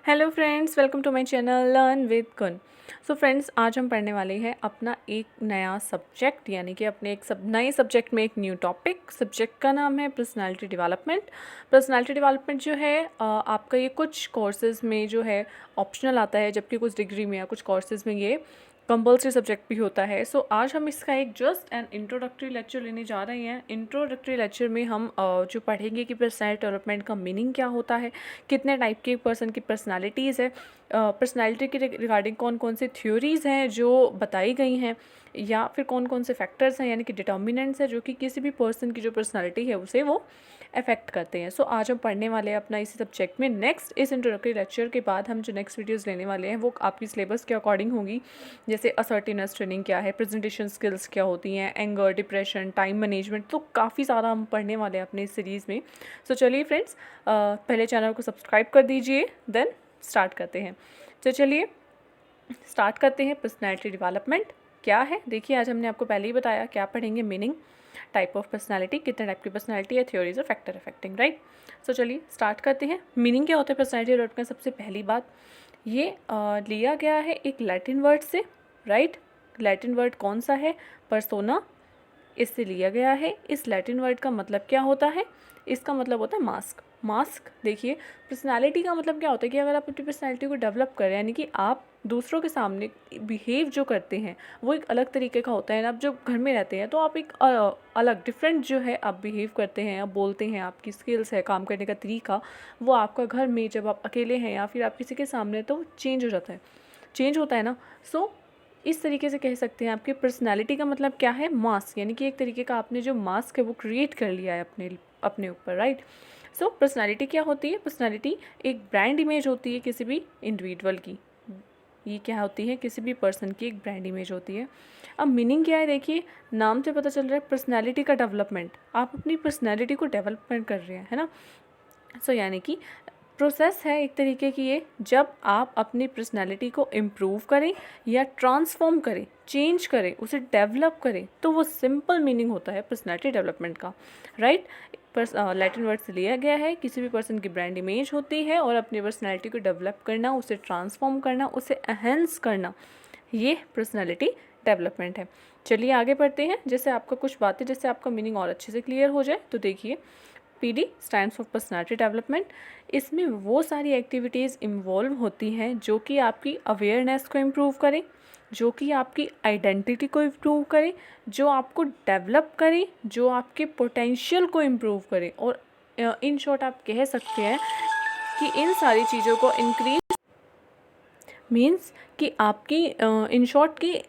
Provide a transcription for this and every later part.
Hello friends, welcome to my channel learn with Kun. So friends, आज हम पढ़ने वाले हैं अपना एक नया सब्जेक्ट, यानी कि अपने एक नए सब्जेक्ट में एक न्यू टॉपिक। सब्जेक्ट का नाम है पर्सनालिटी डेवलपमेंट। पर्सनालिटी डेवलपमेंट जो है आपका ये कुछ कोर्सेज में जो है ऑप्शनल आता है, जबकि कुछ डिग्री में या कुछ कोर्सेज में ये कंपल्सरी सब्जेक्ट भी होता है। सो आज हम इसका एक जस्ट एंड इंट्रोडक्टरी लेक्चर लेने जा रहे हैं। इंट्रोडक्टरी लेक्चर में हम जो पढ़ेंगे कि पर्सनैलिटी डेवलपमेंट का मीनिंग क्या होता है, कितने टाइप के पर्सन की पर्सनालिटीज़ है, पर्सनालिटी के रिगार्डिंग कौन कौन से थ्योरीज़ हैं जो बताई गई हैं, या फिर कौन कौन से फैक्टर्स हैं यानी कि डिटर्मिनेंट्स हैं जो कि किसी भी पर्सन की जो पर्सनालिटी है उसे वो अफेक्ट करते हैं। सो आज हम पढ़ने वाले हैं अपना इसी सब्जेक्ट में। नेक्स्ट इस इंट्रोडक्टरी लेक्चर के बाद हम जो नेक्स्ट वीडियोस लेने वाले हैं वो आपकी सिलेबस के अकॉर्डिंग होगी, जैसे असर्टिवनेस ट्रेनिंग क्या है, प्रेजेंटेशन स्किल्स क्या होती हैं, एंगर, डिप्रेशन, टाइम मैनेजमेंट, तो काफ़ी सारा हम पढ़ने वाले हैं अपने इस सीरीज़ में। सो चलिए फ्रेंड्स, पहले चैनल को सब्सक्राइब कर दीजिए, देन स्टार्ट करते हैं। तो चलिए स्टार्ट करते हैं। पर्सनैलिटी डेवलपमेंट क्या है, देखिए आज हमने आपको पहले ही बताया क्या पढ़ेंगे। मीनिंग, टाइप ऑफ पर्सनालिटी, कितने टाइप की पर्सनालिटी है, थ्योरीज और फैक्टर अफेक्टिंग, राइट। सो चलिए स्टार्ट करते हैं। मीनिंग क्या होता है पर्सनैलिटी डेवलपमेंट? सबसे पहली बात, ये लिया गया है एक लैटिन वर्ड से, राइट। लैटिन वर्ड कौन सा है? पर्सोना, इससे लिया गया है। इस लैटिन वर्ड का मतलब क्या होता है? इसका मतलब होता है मास्क। मास्क, देखिए पर्सनालिटी का मतलब क्या होता है कि अगर आप अपनी पर्सनालिटी को डेवलप करें, यानी कि आप दूसरों के सामने बिहेव जो करते हैं वो एक अलग तरीके का होता है। आप जब घर में रहते हैं तो आप एक अलग डिफरेंट जो है आप बिहेव करते हैं, आप बोलते हैं, आपकी स्किल्स है, काम करने का तरीका, वो आपका घर में जब आप अकेले हैं या फिर आप किसी के सामने, तो चेंज हो जाता है, चेंज होता है ना। सो इस तरीके से कह सकते हैं आपकी पर्सनालिटी का मतलब क्या है? मास्क, यानी कि एक तरीके का आपने जो मास्क है वो क्रिएट कर लिया है अपने ऊपर, राइट। सो पर्सनालिटी क्या होती है? पर्सनालिटी एक ब्रांड इमेज होती है किसी भी इंडिविजुअल की। ये क्या होती है? किसी भी पर्सन की एक ब्रांड इमेज होती है। अब मीनिंग क्या है? देखिए नाम से पता चल रहा है पर्सनालिटी का डेवलपमेंट। आप अपनी पर्सनालिटी को डेवलपमेंट कर रहे हैं, है ना। सो यानी कि प्रोसेस है एक तरीके की ये, जब आप अपनी पर्सनैलिटी को इम्प्रूव करें या ट्रांसफॉर्म करें, चेंज करें, उसे डेवलप करें, तो वो सिंपल मीनिंग होता है पर्सनैलिटी डेवलपमेंट का, राइट। लैटिन वर्ड से लिया गया है। किसी भी पर्सन की ब्रांड इमेज होती है और अपनी पर्सनैलिटी को डेवलप करना, उसे ट्रांसफॉर्म करना, उसे एनहेंस करना, ये पर्सनैलिटी डेवलपमेंट है। चलिए आगे बढ़ते हैं, जैसे आपका कुछ बातें, जैसे आपका मीनिंग और अच्छे से क्लियर हो जाए। तो देखिए, PD stands for personality development. इसमें वो सारी एक्टिविटीज़ इन्वॉल्व होती हैं जो कि आपकी अवेयरनेस को इम्प्रूव करें, जो कि आपकी आइडेंटिटी को इम्प्रूव करें, जो आपको डेवलप करें, जो आपके पोटेंशियल को इम्प्रूव करें, और इन शॉर्ट आप कह सकते हैं कि इन सारी चीज़ों को इंक्रीज मीन्स कि आपकी इन शॉर्ट की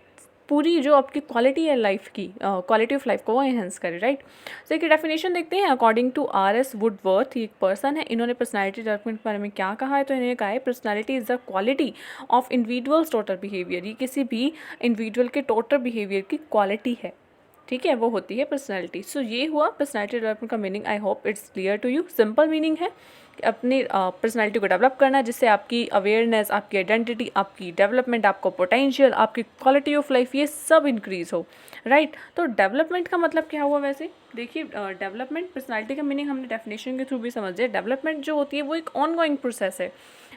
पूरी जो आपकी क्वालिटी है लाइफ की, क्वालिटी ऑफ लाइफ को वो एनहेंस करे, राइट। तो एक डेफिनेशन देखते हैं। अकॉर्डिंग टू RS वुडवर्थ, ये एक पर्सन है, इन्होंने पर्सनालिटी डेवलपमेंट के बारे में क्या कहा है? तो इन्होंने कहा है personality is the quality of individuals total behaviour. ये किसी भी इंडिविजुअल के टोटल बिहेवियर की क्वालिटी है, ठीक है, वो होती है पर्सनालिटी। सो ये हुआ पर्सनालिटी डेवलपमेंट का meaning. I hope it's clear to you. Simple meaning है अपनी पर्सनालिटी को डेवलप करना, जिससे आपकी अवेयरनेस, आपकी आइडेंटिटी, आपकी डेवलपमेंट, आपको पोटेंशियल, आपकी क्वालिटी ऑफ लाइफ, ये सब इंक्रीज हो, राइट। तो डेवलपमेंट का मतलब क्या हुआ? वैसे देखिए, डेवलपमेंट, पर्सनालिटी का मीनिंग हमने डेफिनेशन के थ्रू भी समझ लिया। डेवलपमेंट जो होती है वो एक ऑनगोइंग प्रोसेस है,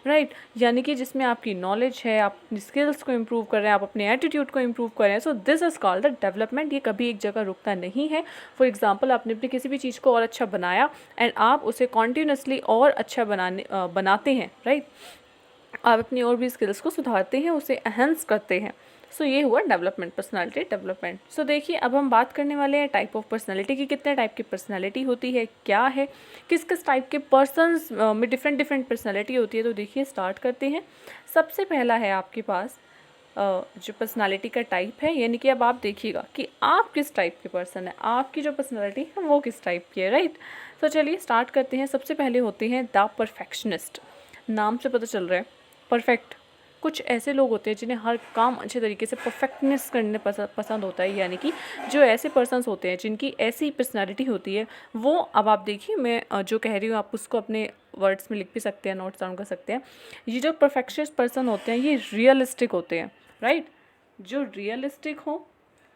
राइट। यानी कि जिसमें आपकी नॉलेज है, आप अपनी स्किल्स को इम्प्रूव कर रहे हैं, आप अपने एटीट्यूड को इम्प्रूव कर रहे हैं। So this is called the development. ये कभी एक जगह रुकता नहीं है। फॉर एग्जांपल, आपने अपनी किसी भी चीज़ को और अच्छा बनाया एंड आप उसे कॉन्टीन्यूसली और अच्छा बनाते हैं, राइट। आप अपनी और भी स्किल्स को सुधारते हैं, उसे एनहांस करते हैं। सो ये हुआ डेवलपमेंट, पर्सनालिटी डेवलपमेंट। सो देखिए, अब हम बात करने वाले हैं टाइप ऑफ पर्सनालिटी की। कितने टाइप की पर्सनालिटी होती है, क्या है, किस किस टाइप के पर्सन्स में डिफरेंट डिफरेंट पर्सनालिटी होती है। तो देखिए स्टार्ट करते हैं। सबसे पहला है आपके पास जो पर्सनालिटी का टाइप है, यानी कि अब आप देखिएगा कि आप किस टाइप के पर्सन है, आपकी जो पर्सनालिटी है वो किस टाइप की है, राइट। तो चलिए स्टार्ट करते हैं। सबसे पहले होते हैं द परफेक्शनिस्ट। नाम से पता चल रहा है परफेक्ट। कुछ ऐसे लोग होते हैं जिन्हें हर काम अच्छे तरीके से परफेक्टनेस करने पसंद होता है, यानी कि जो ऐसे पर्सन्स होते हैं जिनकी ऐसी पर्सनालिटी होती है वो, अब आप देखिए मैं जो कह रही हूँ आप उसको अपने वर्ड्स में लिख भी सकते हैं, नोट्स डाउन कर सकते हैं। ये जो परफेक्शनिस्ट पर्सन होते हैं ये रियलिस्टिक होते हैं, राइट। जो रियलिस्टिक हो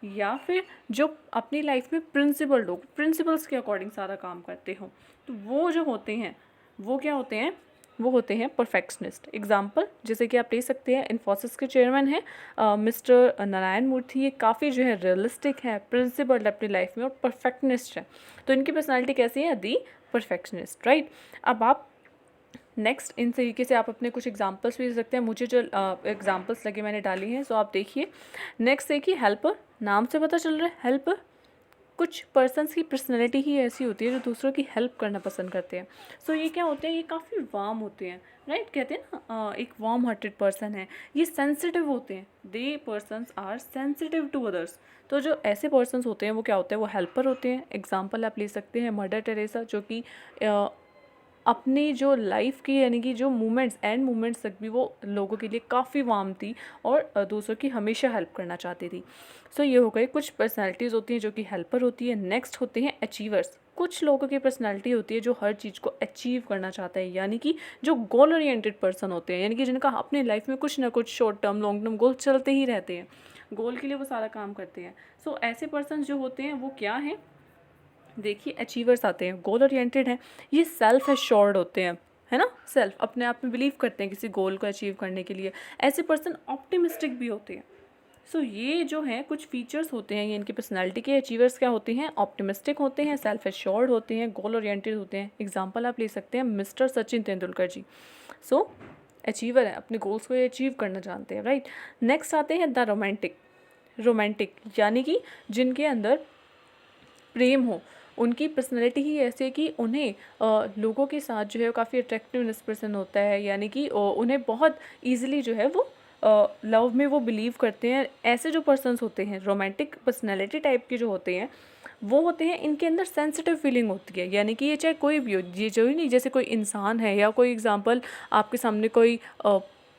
या फिर जो अपनी लाइफ में प्रिंसिपल्ड हो, प्रिंसिपल्स के अकॉर्डिंग सारा काम करते हो, तो वो जो होते हैं वो क्या होते हैं? वो होते हैं परफेक्शनिस्ट। एग्जाम्पल जैसे कि आप ले सकते हैं, इन्फोसिस के चेयरमैन हैं मिस्टर नारायण मूर्ति। ये काफ़ी जो है रियलिस्टिक है, प्रिंसिपल्ड अपनी लाइफ में और परफेक्शनिस्ट है। तो इनकी पर्सनालिटी कैसी है? दी परफेक्शनिस्ट, राइट। अब आप नेक्स्ट इन तरीके से आप अपने कुछ एग्जांपल्स भी दे सकते हैं। मुझे जो एग्जांपल्स लगे मैंने डाली हैं, सो आप देखिए। नेक्स्ट देखिए हेल्पर, नाम से पता चल रहा है हेल्पर। कुछ पर्सन्स की पर्सनैलिटी ही ऐसी होती है जो दूसरों की हेल्प करना पसंद करते हैं। सो ये क्या होते हैं? ये काफ़ी वार्म होते हैं, राइट। कहते हैं ना एक वार्म हार्टेड पर्सन है। ये सेंसिटिव होते हैं, they persons are sensitive to others. तो जो ऐसे पर्सन्स होते हैं वो क्या होते हैं? वो हेल्पर होते हैं। एग्जाम्पल आप ले सकते हैं मदर टेरेसा, जो कि अपनी जो लाइफ की यानी कि जो मूवमेंट्स एंड मूवमेंट्स तक भी वो लोगों के लिए काफ़ी वार्म थी और दूसरों की हमेशा हेल्प करना चाहती थी। सो ये हो गए कुछ पर्सनालिटीज़ होती हैं जो कि हेल्पर होती है। नेक्स्ट होते हैं अचीवर्स। कुछ लोगों की पर्सनालिटी होती है जो हर चीज़ को अचीव करना चाहता है, यानी कि जो गोल ओरिएंटेड पर्सन होते हैं, यानी कि जिनका अपनी लाइफ में कुछ ना कुछ short term long term goal चलते ही रहते हैं, गोल के लिए वो सारा काम करते हैं। सो ऐसे पर्सन जो होते हैं वो क्या हैं? देखिए अचीवर्स आते हैं, गोल ओरिएंटेड हैं। ये सेल्फ एश्योर्ड होते हैं, है ना। सेल्फ अपने आप में बिलीव करते हैं किसी गोल को अचीव करने के लिए। ऐसे पर्सन ऑप्टिमिस्टिक भी होते हैं। सो ये जो है कुछ फीचर्स होते हैं ये इनकी पर्सनालिटी के। अचीवर्स क्या होते हैं? ऑप्टिमिस्टिक होते हैं, सेल्फ एश्योर्ड होते हैं, गोल ओरिएंटेड होते हैं। एग्जाम्पल आप ले सकते हैं मिस्टर सचिन तेंदुलकर जी। सो अचीवर है, अपने गोल्स को ये अचीव करना जानते हैं, राइट। नेक्स्ट आते हैं द रोमांटिक। रोमांटिक यानी कि जिनके अंदर प्रेम हो। उनकी पर्सनैलिटी ही ऐसी है कि उन्हें लोगों के साथ जो है काफ़ी अट्रैक्टिवनेस पर्सन होता है, यानी कि उन्हें बहुत ईजिली जो है वो लव में वो बिलीव करते हैं। ऐसे जो पर्सन्स होते हैं रोमांटिक पर्सनैलिटी टाइप के जो होते हैं वो होते हैं, इनके अंदर सेंसिटिव फीलिंग होती है, यानी कि ये चाहे कोई भी हो, ये जो ही नहीं, जैसे कोई इंसान है या कोई एग्जांपल आपके सामने कोई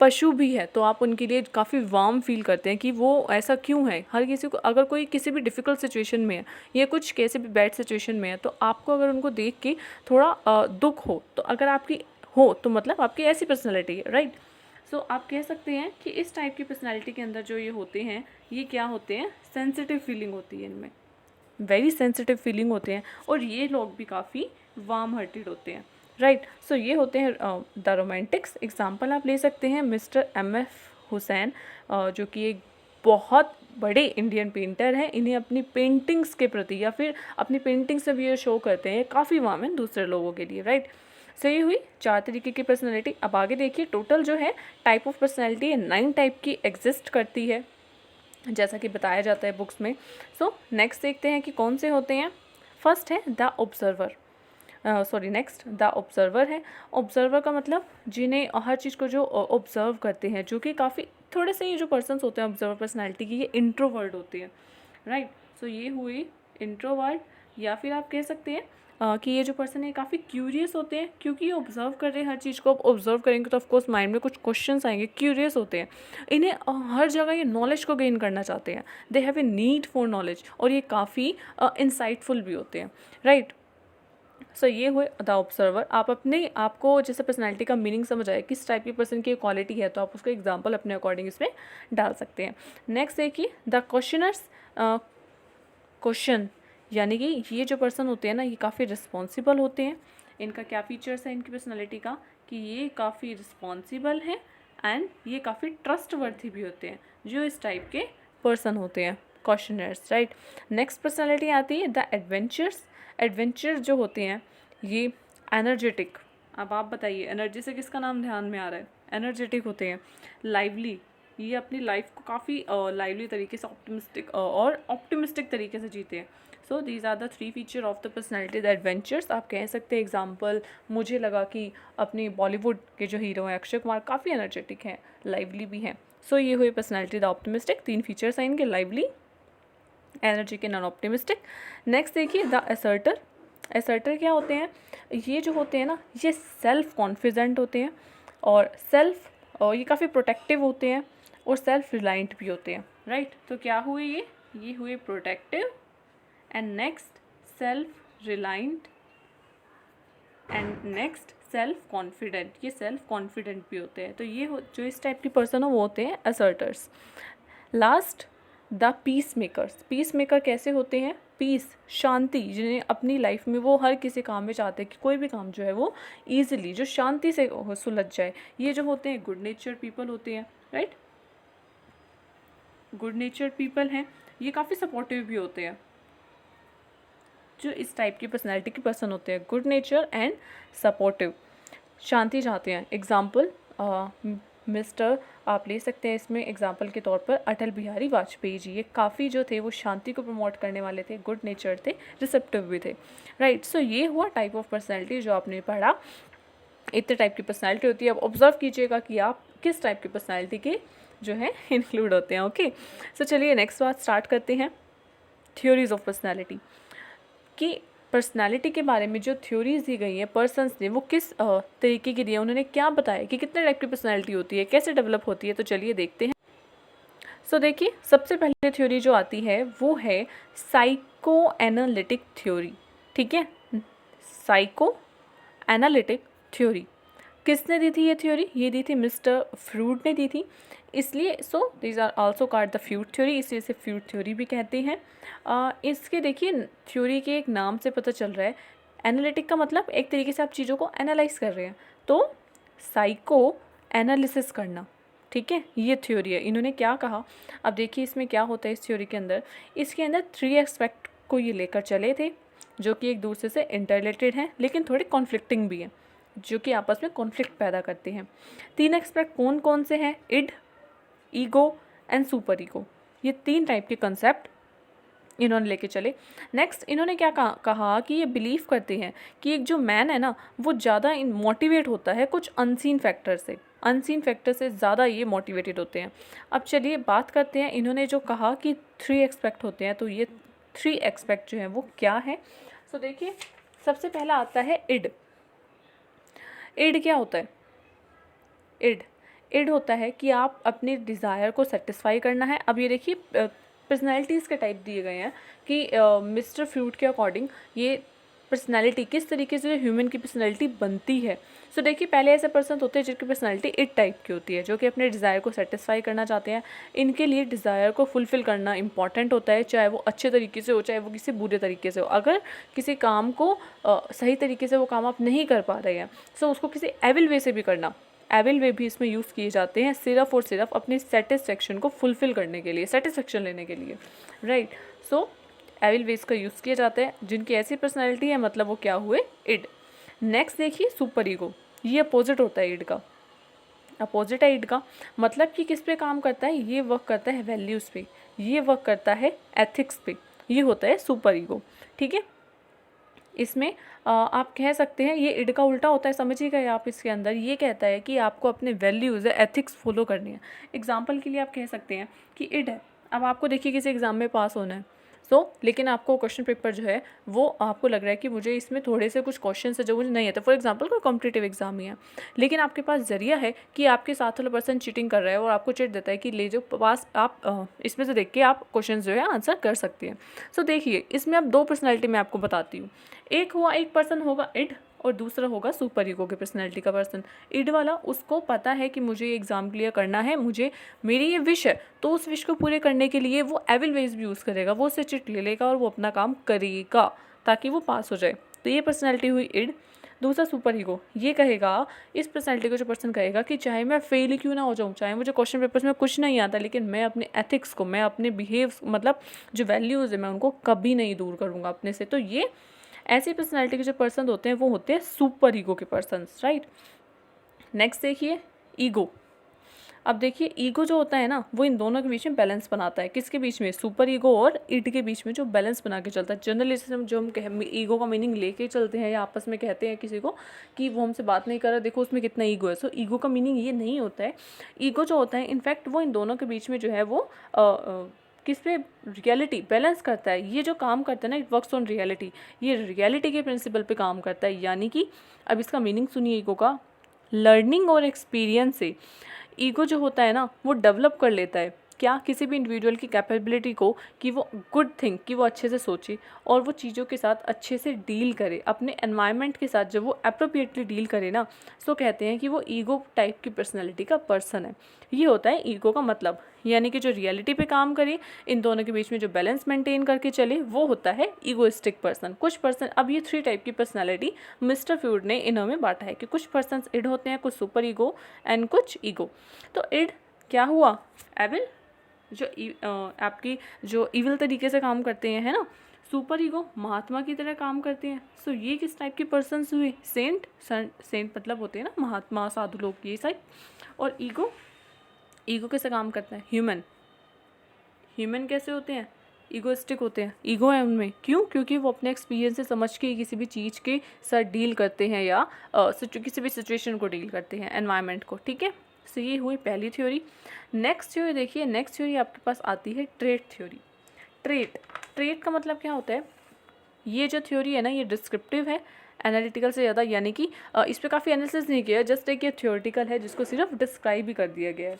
पशु भी है तो आप उनके लिए काफ़ी वार्म फील करते हैं कि वो ऐसा क्यों है। हर किसी को अगर कोई किसी भी डिफ़िकल्ट सिचुएशन में है या कुछ कैसे भी बैड सिचुएशन में है तो आपको अगर उनको देख के थोड़ा दुख हो, तो अगर आपकी हो तो मतलब आपकी ऐसी पर्सनैलिटी है, राइट। सो आप कह सकते हैं कि इस टाइप की पर्सनैलिटी के अंदर जो ये होते हैं ये क्या होते हैं? सेंसिटिव फीलिंग होती है इनमें, वेरी सेंसिटिव फीलिंग होते हैं। और ये लोग भी काफ़ी वार्म हार्टेड होते हैं, राइट। सो ये होते हैं द रोमांटिक्स। एग्जाम्पल आप ले सकते हैं मिस्टर M.F. हुसैन, जो कि एक बहुत बड़े इंडियन पेंटर हैं। इन्हें अपनी पेंटिंग्स के प्रति या फिर अपनी पेंटिंग से भी ये शो करते हैं काफ़ी वार्म है दूसरे लोगों के लिए, राइट। सो ये हुई 4 तरीके की पर्सनैलिटी। अब आगे देखिए, टोटल जो है टाइप ऑफ पर्सनैलिटी 9 टाइप की एग्जिस्ट करती है जैसा कि बताया जाता है बुक्स में। सो नेक्स्ट देखते हैं कि कौन से होते हैं। फर्स्ट है the observer. Next the observer है। ऑब्जर्वर का मतलब जिन्हें हर चीज़ को जो ऑब्जर्व करते हैं, जो कि काफ़ी थोड़े से ये जो पर्सन्स होते हैं ऑब्जर्वर पर्सनैलिटी की, ये इंट्रोवर्ट होते हैं, राइट। सो ये हुए इंट्रोवर्ट। या फिर आप कह सकते हैं कि ये जो पर्सन है काफ़ी क्यूरियस होते हैं, क्योंकि ये ऑब्जर्व कर रहे हैं हर चीज़ को। ऑब्जर्व करेंगे तो ऑफकोर्स माइंड में कुछ क्वेश्चंस आएंगे। क्यूरियस होते हैं, इन्हें हर जगह ये नॉलेज को गेन करना चाहते हैं। They have a need for knowledge, और ये काफ़ी इंसाइटफुल भी होते हैं, राइट। सो ये हुए द ऑब्जर्वर। आप अपने आपको जैसे पर्सनैलिटी का मीनिंग समझ आए किस टाइप की पर्सन की क्वालिटी है, तो आप उसका एग्जाम्पल अपने अकॉर्डिंग इसमें डाल सकते हैं। नेक्स्ट देखिए द क्वेश्चनर्स। क्वेश्चन यानी कि ये जो पर्सन होते हैं ना ये काफ़ी रिस्पॉन्सिबल होते हैं। इनका क्या फीचर्स है इनकी पर्सनैलिटी का कि ये काफ़ी रिस्पॉन्सिबल हैं एंड ये काफ़ी ट्रस्टवर्थी भी होते हैं, जो इस टाइप के पर्सन होते हैं क्वेश्चनर्स, राइट। नेक्स्ट पर्सनैलिटी आती है द एडवेंचर्स। एडवेंचर जो होते हैं ये एनर्जेटिक। अब आप बताइए एनर्जी से किसका नाम ध्यान में आ रहा है? एनर्जेटिक होते हैं। लाइवली, ये अपनी लाइफ को काफ़ी लाइवली तरीके से ऑप्टिमिस्टिक तरीके से जीते हैं। So these are the 3 feature of the personality the adventures. आप कह सकते हैं एग्जाम्पल मुझे लगा कि अपनी बॉलीवुड के जो हीरो हैं अक्षय कुमार काफ़ी एनर्जेटिक हैं, लाइवली भी हैं। सो ये हुई पर्सनैलिटी द ऑप्टिमिस्टिक। 3 फीचर्स हैं इनके, लाइवली, एनर्जी के, नॉन ऑप्टिमिस्टिक। नेक्स्ट देखिए द असर्टर। असर्टर क्या होते हैं? ये जो होते हैं ना ये सेल्फ कॉन्फिडेंट होते हैं और ये काफ़ी प्रोटेक्टिव होते हैं और सेल्फ रिलायंट भी होते हैं, राइट। तो क्या हुए ये हुए protective and next self reliant and next self confident. ये सेल्फ कॉन्फिडेंट भी होते हैं। तो ये जो इस टाइप की पर्सन हो वो होते हैं asserters. Last the peace makers. Peace maker कैसे होते हैं? पीस, शांति, जिन्हें अपनी लाइफ में वो हर किसी काम में चाहते हैं कि कोई भी काम जो है वो ईजिली, जो शांति से सुलझ जाए, ये जो होते हैं गुड नेचर पीपल होते हैं, राइट। गुड नेचर पीपल हैं, ये काफ़ी सपोर्टिव भी होते हैं। जो इस टाइप की पर्सनैलिटी के पर्सन होते हैं, गुड नेचर एंड सपोर्टिव, शांति चाहते हैं। एग्जाम्पल मिस्टर, आप ले सकते हैं इसमें एग्जाम्पल के तौर पर अटल बिहारी वाजपेयी जी। ये काफ़ी जो थे वो शांति को प्रमोट करने वाले थे, गुड नेचर थे, रिसेप्टिव भी थे, राइट। सो ये हुआ टाइप ऑफ पर्सनैलिटी जो आपने पढ़ा। इतने टाइप की पर्सनैलिटी होती है। अब ऑब्जर्व कीजिएगा कि आप किस टाइप की पर्सनैलिटी के जो है इंक्लूड होते हैं, ओके। सो चलिए नेक्स्ट बात स्टार्ट करते हैं, थ्योरीज ऑफ पर्सनैलिटी। कि पर्सनालिटी के बारे में जो थ्योरीज दी गई हैं पर्सन्स ने, वो किस तरीके की दी है, उन्होंने क्या बताया कि कितने टाइप की पर्सनालिटी होती है, कैसे डेवलप होती है। तो चलिए देखते हैं। सो देखिए, सबसे पहले थ्योरी जो आती है वो है साइको एनालिटिक थ्योरी, ठीक है। साइको एनालिटिक थ्योरी किसने दी थी? ये थ्योरी ये दी थी मिस्टर फ्रूड ने दी थी। इसलिए so these are also called the Freud theory, इसलिए इसे फ्यूड थ्योरी भी कहते हैं। इसके देखिए थ्योरी के एक नाम से पता चल रहा है, एनालिटिक का मतलब एक तरीके से आप चीज़ों को एनालाइज कर रहे हैं, तो साइको एनालिसिस करना, ठीक है, ये थ्योरी है। इन्होंने क्या कहा, अब देखिए इसमें क्या होता है इस थ्योरी के अंदर। इसके अंदर 3 एस्पेक्ट को ये लेकर चले थे जो कि एक दूसरे से इंटररिलेटेड हैं, लेकिन थोड़े कॉन्फ्लिक्टिंग भी हैं, जो कि आपस में कॉन्फ्लिक्ट पैदा करते हैं। 3 एस्पेक्ट कौन कौन से हैं? Id, ego and super ego. ये 3 टाइप के कंसेप्ट इन्होंने लेके चले। नेक्स्ट इन्होंने क्या कहा कि ये बिलीव करते हैं कि एक जो मैन है ना, वो ज़्यादा मोटिवेट होता है कुछ अनसीन फैक्टर से, अनसीन फैक्टर से ज़्यादा ये मोटिवेटेड होते हैं। अब चलिए बात करते हैं, इन्होंने जो कहा कि 3 एस्पेक्ट होते हैं, तो ये 3 एस्पेक्ट जो हैं वो क्या है। सो देखिए, सबसे पहला आता है इड। इड क्या होता है? इड होता है कि आप अपने डिज़ायर को सेटिस्फाई करना है। अब ये देखिए पर्सनैलिटीज़ के टाइप दिए गए हैं कि मिस्टर फ्रूट के अकॉर्डिंग ये पर्सनैलिटी किस तरीके से ह्यूमन की पर्सनैलिटी बनती है। सो देखिए, पहले ऐसे पर्सन होते हैं जिनकी पर्सनैलिटी इड टाइप की होती है, जो कि अपने डिज़ायर को सेटिस्फाई करना चाहते हैं। इनके लिए डिज़ायर को फुलफ़िल करना इंपॉर्टेंट होता है, चाहे वो अच्छे तरीके से हो, चाहे वो किसी बुरे तरीके से हो। अगर किसी काम को सही तरीके से वो काम आप नहीं कर पा रहे हैं, सो उसको किसी एविल वे से भी करना, एविल वे भी इसमें यूज़ किए जाते हैं, सिर्फ और सिर्फ अपनी सेटिस्फेक्शन को फुलफ़िल करने के लिए, सेटिस्फेक्शन लेने के लिए, राइट। सो एविल वेज का यूज़ किया जाता है। जिनकी ऐसी पर्सनैलिटी है, मतलब वो क्या हुए? इड। नेक्स्ट देखिए सुपर ईगो, ये अपोजिट होता है इड का, अपोजिट है इड का। मतलब कि किस पे काम करता है? ये वर्क करता है वैल्यूज़ पे, ये वर्क करता है एथिक्स पे, ये होता है सुपर ईगो, ठीक है। इसमें आप कह सकते हैं ये इड का उल्टा होता है, समझिएगा आप। इसके अंदर ये कहता है कि आपको अपने वैल्यूज़ एथिक्स फॉलो करनी है। एग्जांपल के लिए आप कह सकते हैं कि इड है, अब आपको देखिए किसी एग्ज़ाम में पास होना है, लेकिन आपको क्वेश्चन पेपर जो है वो आपको लग रहा है कि मुझे इसमें थोड़े से कुछ क्वेश्चन है जो मुझे नहीं आते। फॉर एग्जांपल कोई कॉम्पिटिटिव एग्जाम ही है, लेकिन आपके पास जरिया है कि आपके साथ वाला पर्सन चीटिंग कर रहा है और आपको चिट देता है कि ले जाओ पास, आप इसमें से देख के आप क्वेश्चन जो है आंसर कर सकते हैं। सो देखिए, इसमें अब 2 पर्सनैलिटी मैं आपको बताती हूँ। एक पर्सन होगा इड और दूसरा होगा सुपर ईगो के पर्सनैलिटी का पर्सन। इड वाला, उसको पता है कि मुझे एग्ज़ाम क्लियर करना है, मुझे मेरी ये विश है, तो उस विश को पूरे करने के लिए वो एविल वेज भी यूज़ करेगा, वो उससे चिट ले लेगा और वो अपना काम करेगा ताकि वो पास हो जाए। तो ये पर्सनैलिटी हुई इड। दूसरा सुपर ईगो, ये कहेगा, इस पर्सनैलिटी को जो पर्सन कहेगा कि चाहे मैं फेल ही क्यों ना हो जाऊँ, चाहे मुझे क्वेश्चन पेपर्स में कुछ नहीं आता, लेकिन मैं अपने एथिक्स को, मैं अपने बिहेव, मतलब जो वैल्यूज़ है, मैं उनको कभी नहीं दूर करूँगा अपने से। तो ये ऐसी पर्सनैलिटी के जो पर्सन होते हैं वो होते हैं सुपर ईगो के पर्सन्स, राइट। नेक्स्ट देखिए ईगो। अब देखिए ईगो जो होता है ना, वो इन दोनों के बीच में बैलेंस बनाता है। किसके बीच में? सुपर ईगो और इड के बीच में जो बैलेंस बना के चलता है। जनरली जो हम ईगो का मीनिंग लेके चलते हैं या आपस में कहते हैं किसी को कि वो हमसे बात नहीं कर रहा, देखो उसमें कितना ईगो है। सो ईगो का मीनिंग ये नहीं होता है। ईगो जो होता है इनफैक्ट वो इन दोनों के बीच में जो है वो किस पे? रियलिटी बैलेंस करता है। ये जो काम करता है ना, इट वर्क्स ऑन रियलिटी, ये रियलिटी के प्रिंसिपल पे काम करता है। यानी कि अब इसका मीनिंग सुनिए ईगो का, लर्निंग और एक्सपीरियंस से ईगो जो होता है ना वो डेवलप कर लेता है क्या किसी भी इंडिविजुअल की कैपेबिलिटी को कि वो गुड थिंग, कि वो अच्छे से सोचे और वो चीज़ों के साथ अच्छे से डील करे, अपने एनवायरनमेंट के साथ जब वो अप्रोप्रिएटली डील करे ना, तो कहते हैं कि वो ईगो टाइप की पर्सनैलिटी का पर्सन है। ये होता है ईगो का मतलब, यानी कि जो रियलिटी पे काम करे, इन दोनों के बीच में जो बैलेंस मेंटेन करके चले, वो होता है ईगोइस्टिक पर्सन। कुछ पर्सन, अब ये 3 टाइप की पर्सनैलिटी मिस्टर फ्यूड ने इन्हों में बांटा है कि कुछ पर्सन इड होते हैं, कुछ सुपर ईगो एंड कुछ ईगो। तो इड क्या हुआ? एविल, जो आपकी जो इविल तरीके से काम करते हैं, है ना। सुपर ईगो महात्मा की तरह काम करते हैं। सो ये किस टाइप के पर्सन्स हुए? सेंट। सेंट मतलब होते हैं ना महात्मा, साधु लोग, ये सब। और ईगो, ईगो कैसे काम करता है? ह्यूमन। ह्यूमन कैसे होते हैं? ईगोइस्टिक होते हैं, ईगो है उनमें। क्यों? क्योंकि वो अपने एक्सपीरियंस से समझ के किसी भी चीज़ के साथ डील करते हैं या किसी भी सिचुएशन को डील करते हैं, एनवायरनमेंट को। ठीक है, सो ये हुई पहली थ्योरी। नेक्स्ट थ्योरी देखिए, नेक्स्ट थ्योरी आपके पास आती है ट्रेट थ्योरी। ट्रेट, ट्रेट का मतलब क्या होता है? ये जो थ्योरी है ना, ये डिस्क्रिप्टिव है एनालिटिकल से ज़्यादा, यानी कि इस पर काफ़ी एनालिसिस नहीं किया है, जस्ट एक ये थ्योरेटिकल है जिसको सिर्फ डिस्क्राइब ही कर दिया गया है।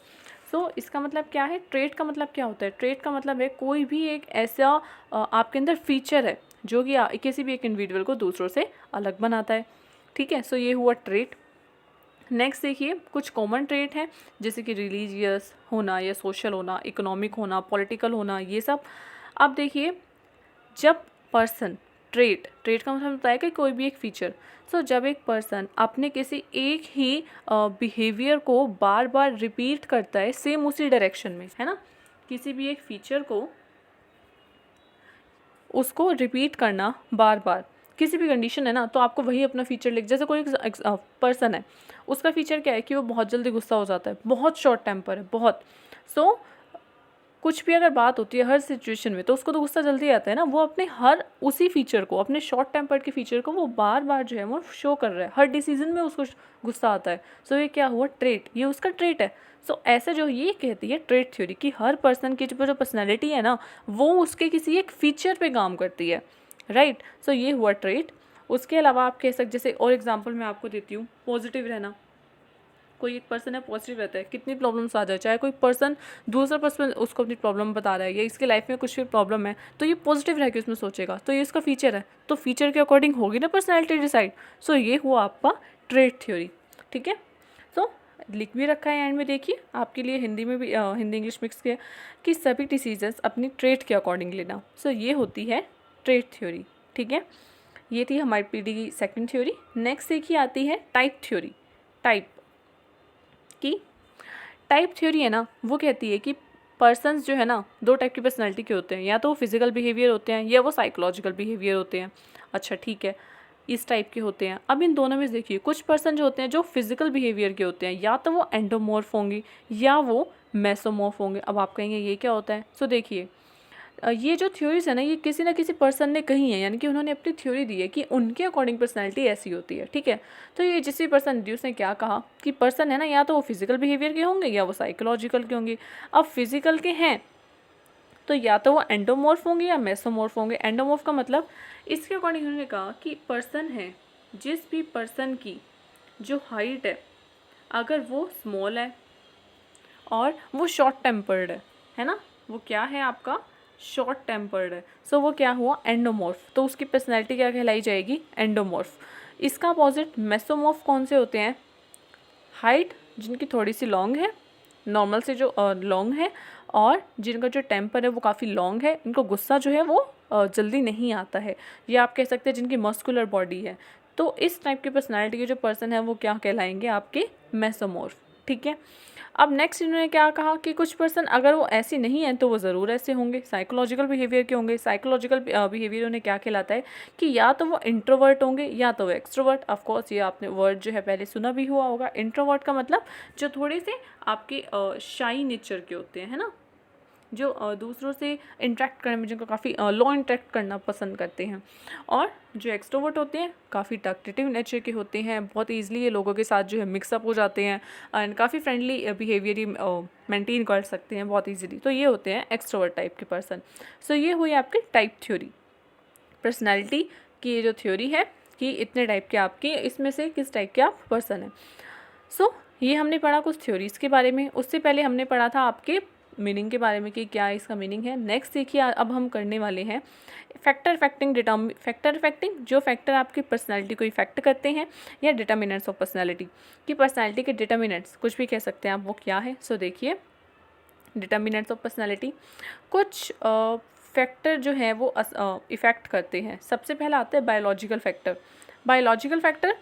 सो इसका मतलब क्या है? ट्रेट का मतलब क्या होता है? ट्रेट का मतलब है कोई भी एक ऐसा आपके अंदर फीचर है जो कि किसी भी एक इंडिविजुअल को दूसरों से अलग बनाता है। ठीक है, सो ये हुआ ट्रेट। नेक्स्ट देखिए, कुछ कॉमन ट्रेट हैं जैसे कि रिलीजियस होना या सोशल होना, इकोनॉमिक होना, पॉलिटिकल होना, ये सब। अब देखिए, जब पर्सन, ट्रेट, ट्रेट का मतलब होता है कि कोई भी एक फीचर। सो जब एक पर्सन अपने किसी एक ही बिहेवियर को बार बार रिपीट करता है सेम उसी डायरेक्शन में, है ना, किसी भी एक फीचर को उसको रिपीट करना बार बार, किसी भी कंडीशन है ना, तो आपको वही अपना फीचर लिख, जैसे कोई पर्सन है, उसका फीचर क्या है कि वो बहुत जल्दी गुस्सा हो जाता है, बहुत शॉर्ट टेम्पर है, बहुत। सो कुछ भी अगर बात होती है हर सिचुएशन में, तो उसको तो गुस्सा जल्दी आता है ना। वो अपने हर उसी फीचर को, अपने शॉर्ट टेम्पर्ड के फीचर को वो बार बार जो है वो शो कर रहा है, हर डिसीजन में उसको गुस्सा आता है। सो ये क्या हुआ? ट्रेट, ये उसका ट्रेट है। सो ऐसे जो ये कहती है ट्रेट थ्योरी कि हर पर्सन की जो पर्सनैलिटी है ना, वो उसके किसी एक फीचर पे काम करती है, राइट। सो ये हुआ ट्रेट। उसके अलावा आप कह सकते, जैसे और एग्जाम्पल मैं आपको देती हूँ, पॉजिटिव रहना। कोई एक पर्सन है पॉजिटिव रहता है, कितनी प्रॉब्लम्स आ जाए, चाहे कोई पर्सन, दूसरा पर्सन उसको अपनी प्रॉब्लम बता रहा है या इसके लाइफ में कुछ भी प्रॉब्लम है, तो ये पॉजिटिव रह के उसमें सोचेगा, तो ये इसका फीचर है, तो फीचर के अकॉर्डिंग होगी ना पर्सनैलिटी डिसाइड। सो ये हुआ आपका ट्रेट थ्योरी। ठीक है, तो लिख भी रखा है एंड में, देखिए आपके लिए हिंदी में भी, हिंदी इंग्लिश मिक्स किया, कि सभी डिसीजंस अपनी ट्रेट के अकॉर्डिंग लेना। सो ये होती है ट्रेट थ्योरी। ठीक है, ये थी हमारी पीडी की सेकंड थ्योरी। नेक्स्ट देखिए आती है टाइप थ्योरी। टाइप की, टाइप थ्योरी है ना, वो कहती है कि पर्सन्स जो है ना, 2 टाइप की पर्सनैलिटी के होते हैं, या तो वो फिजिकल बिहेवियर होते हैं या वो साइकोलॉजिकल बिहेवियर होते हैं। अच्छा ठीक है, इस टाइप के होते हैं। अब इन दोनों में से देखिए, कुछ पर्सन जो होते हैं जो फिजिकल बिहेवियर के होते हैं, या तो वो एंडोमॉर्फ होंगे या वो मेसोमॉर्फ होंगे। अब आप कहेंगे ये क्या होता है? सो देखिए, ये जो थ्योरीज है ना, ये किसी ना किसी पर्सन ने कही है, यानी कि उन्होंने अपनी थ्योरी दी है कि उनके अकॉर्डिंग पर्सनैलिटी ऐसी होती है। ठीक है, तो ये जिस भी पर्सन दी उसने क्या कहा कि पर्सन है ना, या तो वो फिजिकल बिहेवियर के होंगे या वो साइकोलॉजिकल के होंगे। अब फिजिकल के हैं तो या तो वो एंडोमॉर्फ होंगे या मेसोमॉर्फ होंगे। एंडोमॉर्फ का मतलब, इसके अकॉर्डिंग उन्होंने कहा कि पर्सन है, जिस भी पर्सन की जो हाइट अगर वो स्मॉल है और वो शॉर्ट टेम्पर्ड है ना, वो क्या है आपका? शॉर्ट टेम्पर्ड है। सो वो क्या हुआ? एंडोमॉर्फ। तो उसकी पर्सनैलिटी क्या कहलाई जाएगी? एंडोमॉर्फ। इसका अपोजिट मेसोमॉर्फ कौन से होते हैं? हाइट जिनकी थोड़ी सी लॉन्ग है, नॉर्मल से जो लॉन्ग है, और जिनका जो टेम्पर है वो काफ़ी लॉन्ग है, इनको गुस्सा जो है वो जल्दी नहीं आता है, या आप कह सकते हैं जिनकी मस्कुलर बॉडी है। तो इस टाइप की पर्सनैलिटी के जो पर्सन है वो क्या कहलाएंगे? आपके मेसोमॉर्फ। ठीक है, अब नेक्स्ट इन्होंने क्या कहा कि कुछ पर्सन अगर वो ऐसे नहीं है तो वो ज़रूर ऐसे होंगे, साइकोलॉजिकल बिहेवियर के होंगे। साइकोलॉजिकल बिहेवियर उन्हें क्या कहलाता है कि या तो वो इंट्रोवर्ट होंगे या तो वो एक्सट्रोवर्ट। ऑफ कोर्स ये आपने वर्ड जो है पहले सुना भी हुआ होगा। इंट्रोवर्ट का मतलब जो थोड़े से आपके शाई नेचर के होते हैं, है ना, जो दूसरों से इंटरेक्ट करने में जिनको काफ़ी लो इंटरेक्ट करना पसंद करते हैं। और जो एक्सट्रोवर्ट होते हैं काफ़ी टॉकटिव नेचर के होते हैं, बहुत ईजिली ये लोगों के साथ जो है मिक्सअप हो जाते हैं एंड काफ़ी फ्रेंडली बिहेवियर ही मेंटेन कर सकते हैं बहुत ईजिली। तो ये होते हैं एक्सट्रोवर्ट टाइप के पर्सन। सो ये हुई आपकी टाइप थ्योरी, पर्सनैलिटी की ये जो थ्योरी है कि इतने टाइप के आपके, इसमें से किस टाइप के आप पर्सन हैं। सो ये हमने पढ़ा कुछ थ्योरीज़ के बारे में। उससे पहले हमने पढ़ा था आपके मीनिंग के बारे में कि क्या इसका मीनिंग है। नेक्स्ट देखिए अब हम करने वाले हैं फैक्टर इफेक्टिंग, जो फैक्टर आपकी पर्सनैलिटी को इफेक्ट करते हैं या डिटर्मिनेंट्स ऑफ पर्सनैलिटी, कि पर्सनैलिटी के डिटर्मिनेंट्स कुछ भी कह सकते हैं आप, वो क्या है। सो देखिए डिटर्मिनेंट्स ऑफ पर्सनैलिटी, कुछ फैक्टर जो है वो इफ़ेक्ट करते हैं। सबसे पहला आता है biological factor.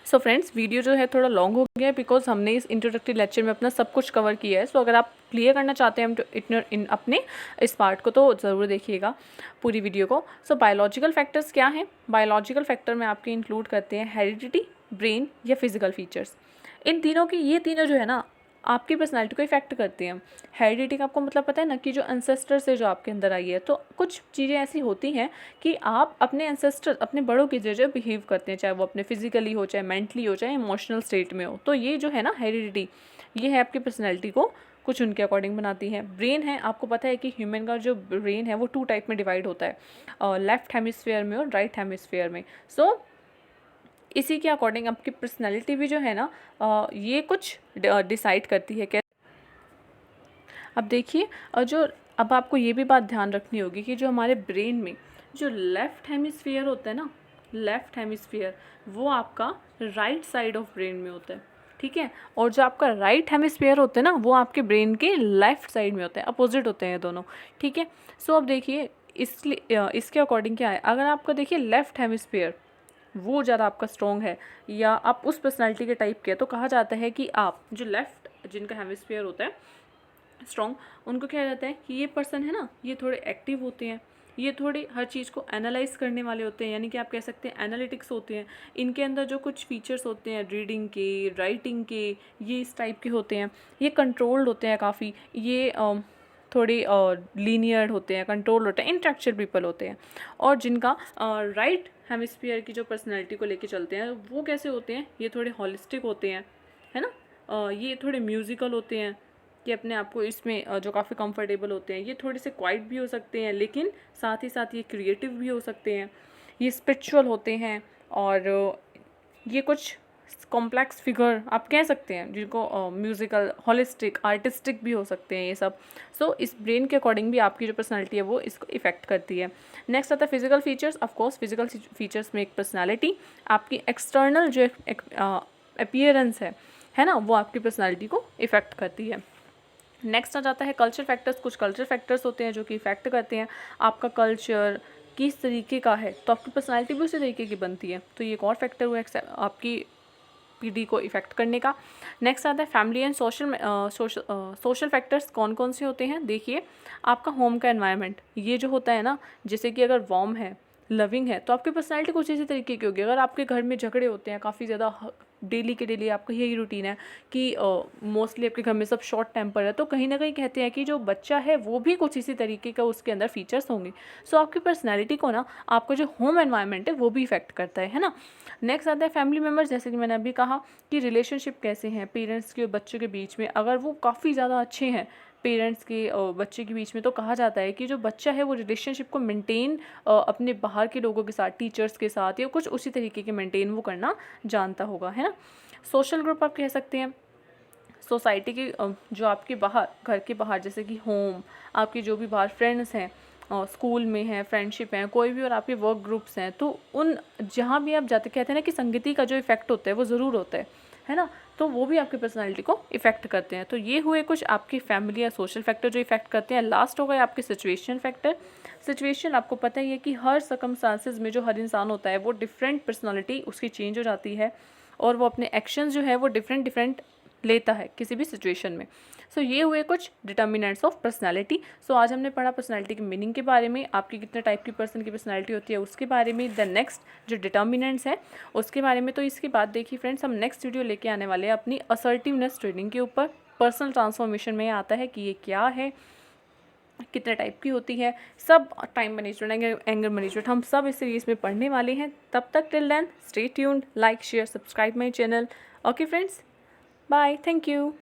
So friends, video जो है थोड़ा लॉन्ग हो गया है बिकॉज हमने इस इंट्रोडक्टरी लेक्चर में अपना सब कुछ कवर किया है। सो अगर आप क्लियर करना चाहते हैं अपने इस पार्ट को तो ज़रूर देखिएगा पूरी वीडियो को। सो बायोलॉजिकल फैक्टर्स क्या हैं? बायोलॉजिकल फैक्टर में आपके इंक्लूड करते हैं हेरिडिटी, ब्रेन या फिजिकल फीचर्स। इन तीनों की, ये तीनों जो है ना आपकी पर्सनैलिटी को इफेक्ट करती हैं। हेरिडिटी का आपको मतलब पता है ना कि जो एंसेस्टर से जो आपके अंदर आई है, तो कुछ चीज़ें ऐसी होती हैं कि आप अपने एंसेस्टर, अपने बड़ों की जो बिहेव करते हैं, चाहे वो अपने फिजिकली हो, चाहे मेंटली हो, चाहे इमोशनल स्टेट में हो, तो ये जो है ना हेरिडिटी, ये है आपकी पर्सनैलिटी को कुछ उनके अकॉर्डिंग बनाती है। ब्रेन है, आपको पता है कि ह्यूमन का जो ब्रेन है वो 2 टाइप में डिवाइड होता है, लेफ्ट हेमिस्फेयर में और राइट हेमिस्फेयर में। सो इसी के अकॉर्डिंग आपकी पर्सनैलिटी भी जो है ना ये कुछ डिसाइड करती है। क्या अब देखिए अब आपको ये भी बात ध्यान रखनी होगी कि जो हमारे ब्रेन में जो लेफ़्ट हेमिस्फीयर होता है ना, लेफ़्ट हेमिस्फीयर वो आपका राइट साइड ऑफ ब्रेन में होता है, ठीक है। और जो आपका राइट हेमिस्फीयर होता है ना वो आपके ब्रेन के लेफ़्ट साइड में होता है, अपोजिट होते हैं दोनों, ठीक है। सो अब देखिए इसलिए इसके अकॉर्डिंग क्या है, अगर आपका देखिए लेफ़्ट हेमिस्फीयर वो ज़्यादा आपका स्ट्रॉन्ग है या आप उस पर्सनालिटी के टाइप के, तो कहा जाता है कि आप जो लेफ़्ट जिनका हेमिस्फीयर होता है स्ट्रॉन्ग, उनको क्या जाता है कि ये पर्सन है ना, ये थोड़े एक्टिव होते हैं, ये थोड़ी हर चीज़ को एनालाइज करने वाले होते हैं, यानी कि आप कह सकते हैं एनालिटिक्स होते हैं। इनके अंदर जो कुछ फीचर्स होते हैं रीडिंग के, राइटिंग के, ये इस टाइप के होते हैं। ये कंट्रोल्ड होते हैं काफ़ी, ये थोड़ी लीनियर होते हैं, कंट्रोल होते हैं, इंटेलेक्चुअल पीपल होते हैं। और जिनका राइट हेमिस्फीयर की जो पर्सनैलिटी को लेके चलते हैं वो कैसे होते हैं, ये थोड़े हॉलिस्टिक होते हैं, है ना। ये थोड़े म्यूज़िकल होते हैं कि अपने आप को इसमें जो काफ़ी कंफर्टेबल होते हैं। ये थोड़े से क्वाइट भी हो सकते हैं, लेकिन साथ ही साथ ये क्रिएटिव भी हो सकते हैं। ये स्पिरिचुअल होते हैं और ये कुछ कॉम्प्लेक्स फिगर आप कह सकते हैं, जिनको म्यूज़िकल, हॉलिस्टिक, आर्टिस्टिक भी हो सकते हैं ये सब। सो इस ब्रेन के अकॉर्डिंग भी आपकी जो पर्सनैलिटी है वो इसको इफेक्ट करती है। नेक्स्ट आता है physical features. Of course physical features में एक पर्सनैलिटी, आपकी एक्सटर्नल जो अपीयरेंस है ना, वो आपकी पर्सनैलिटी को इफेक्ट करती है। नेक्स्ट आ जाता है कल्चर फैक्टर्स। कुछ कल्चर फैक्टर्स होते हैं जो कि इफेक्ट करते हैं आपका कल्चर किस तरीके का है, तो आपकी पर्सनैलिटी भी उसी तरीके की बनती है। तो ये एक और फैक्टर हुआ आपकी पीडी को इफेक्ट करने का। नेक्स्ट आता है फैमिली एंड सोशल फैक्टर्स। कौन कौन से होते हैं? देखिए आपका होम का एनवायरनमेंट, ये जो होता है ना, जैसे कि अगर वार्म है, लविंग है, तो आपकी पर्सनैलिटी कुछ इसी तरीके की होगी। अगर आपके घर में झगड़े होते हैं काफ़ी ज़्यादा, डेली के डेली आपका यही रूटीन है कि मोस्टली आपके घर में सब शॉर्ट टेम्पर है, तो कहीं ना कहीं कहते हैं कि जो बच्चा है वो भी कुछ इसी तरीके का उसके अंदर फीचर्स होंगे। सो आपकी पर्सनैलिटी को ना आपका जो होम एनवायरनमेंट है वो भी इफेक्ट करता है ना। नेक्स्ट आता है फैमिली मेम्बर्स। जैसे कि मैंने अभी कहा कि रिलेशनशिप कैसे हैं पेरेंट्स के और बच्चों के बीच में, अगर वो काफ़ी ज़्यादा अच्छे हैं पेरेंट्स के और बच्चे के बीच में, तो कहा जाता है कि जो बच्चा है वो रिलेशनशिप को मेंटेन अपने बाहर के लोगों के साथ, टीचर्स के साथ या कुछ उसी तरीके के मेंटेन वो करना जानता होगा, है ना। सोशल ग्रुप आप कह सकते हैं, सोसाइटी की जो आपके बाहर, घर के बाहर, जैसे कि होम, आपके जो भी बाहर फ्रेंड्स हैं, स्कूल में हैं, फ्रेंडशिप हैं, कोई भी, और आपके वर्क ग्रुप्स हैं, तो उन जहाँ भी आप जाते, कहते हैं ना कि संगति का जो इफेक्ट होता है वो ज़रूर होता है ना, तो वो भी आपकी पर्सनैलिटी को इफेक्ट करते हैं। तो ये हुए कुछ आपकी फैमिली या सोशल फैक्टर जो इफेक्ट करते हैं। लास्ट हो गए आपके सिचुएशन फैक्टर। सिचुएशन आपको पता ही है कि हर सर्कमस्टांसेस में जो हर इंसान होता है वो डिफरेंट पर्सनैलिटी उसकी चेंज हो जाती है और वो अपने एक्शंस जो है वो डिफरेंट लेता है किसी भी सिचुएशन में। सो ये हुए कुछ डिटर्मिनेंट्स ऑफ पर्सनैलिटी। सो आज हमने पढ़ा पर्सनैलिटी के मीनिंग के बारे में, आपकी कितने टाइप की पर्सन की पर्सनैलिटी होती है उसके बारे में, द नेक्स्ट जो डिटर्मिनेंट्स है उसके बारे में। तो इसके बाद देखिए फ्रेंड्स, हम नेक्स्ट वीडियो लेके आने वाले हैं अपनी असर्टिवनेस ट्रेनिंग के ऊपर। पर्सनल ट्रांसफॉर्मेशन में आता है कि ये क्या है, कितने टाइप की होती है, सब टाइम मैनेजमेंट, एंगर मैनेजमेंट, हम सब इस सीरीज़ में पढ़ने वाले हैं। तब तक till then stay tuned, like share subscribe my channel. Okay friends, bye, thank you.